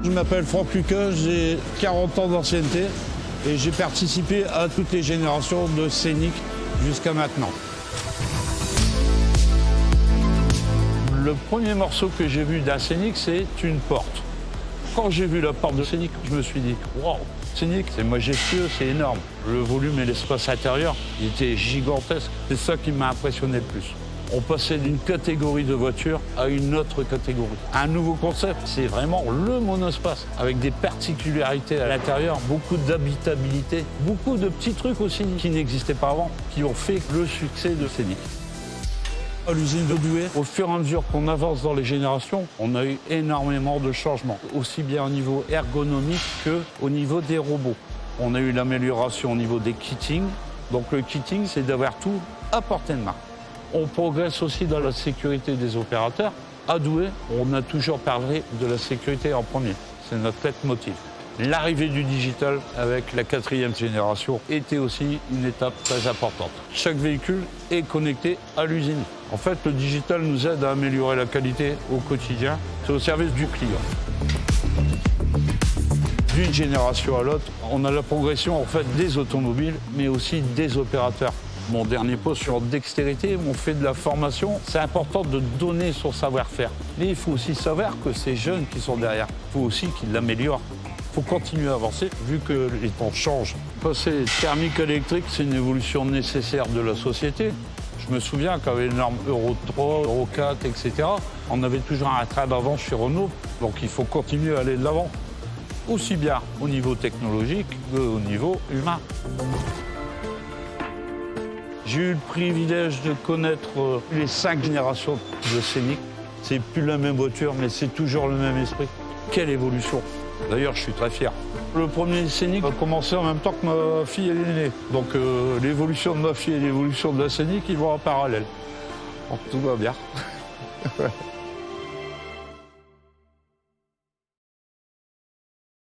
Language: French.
Je m'appelle Franck Luquin, j'ai 40 ans d'ancienneté et j'ai participé à toutes les générations de Scénic jusqu'à maintenant. Le premier morceau que j'ai vu d'un Scénic, c'est une porte. Quand j'ai vu la porte de Scénic, je me suis dit « Wow, Scénic, c'est majestueux, c'est énorme ». Le volume et l'espace intérieur, il était gigantesque. C'est ça qui m'a impressionné le plus. On passait d'une catégorie de voiture à une autre catégorie. Un nouveau concept, c'est vraiment le monospace, avec des particularités à l'intérieur, beaucoup d'habitabilité, beaucoup de petits trucs aussi qui n'existaient pas avant, qui ont fait le succès de Scénic. À l'usine de Douai, au fur et à mesure qu'on avance dans les générations, on a eu énormément de changements, aussi bien au niveau ergonomique qu'au niveau des robots. On a eu l'amélioration au niveau des kittings. Donc le kitting, c'est d'avoir tout à portée de main. On progresse aussi dans la sécurité des opérateurs. À Douai, on a toujours parlé de la sécurité en premier. C'est notre leitmotiv. L'arrivée du digital avec la 4e génération était aussi une étape très importante. Chaque véhicule est connecté à l'usine. En fait, le digital nous aide à améliorer la qualité au quotidien. C'est au service du client. D'une génération à l'autre, on a la progression en fait des automobiles, mais aussi des opérateurs. Mon dernier post sur dextérité, on fait de la formation. C'est important de donner son savoir-faire. Mais il faut aussi savoir que ces jeunes qui sont derrière, il faut aussi qu'ils l'améliorent. Il faut continuer à avancer, vu que les temps changent. Passer thermique à électrique, c'est une évolution nécessaire de la société. Je me souviens qu'avec les normes Euro 3, Euro 4, etc., on avait toujours un train d'avance chez Renault. Donc il faut continuer à aller de l'avant, aussi bien au niveau technologique qu'au niveau humain. J'ai eu le privilège de connaître les 5 générations de Scénic. C'est plus la même voiture, mais c'est toujours le même esprit. Quelle évolution! D'ailleurs, je suis très fier. Le premier Scénic a commencé en même temps que ma fille elle est née. Donc l'évolution de ma fille et l'évolution de la Scénic, ils vont en parallèle. Donc tout va bien.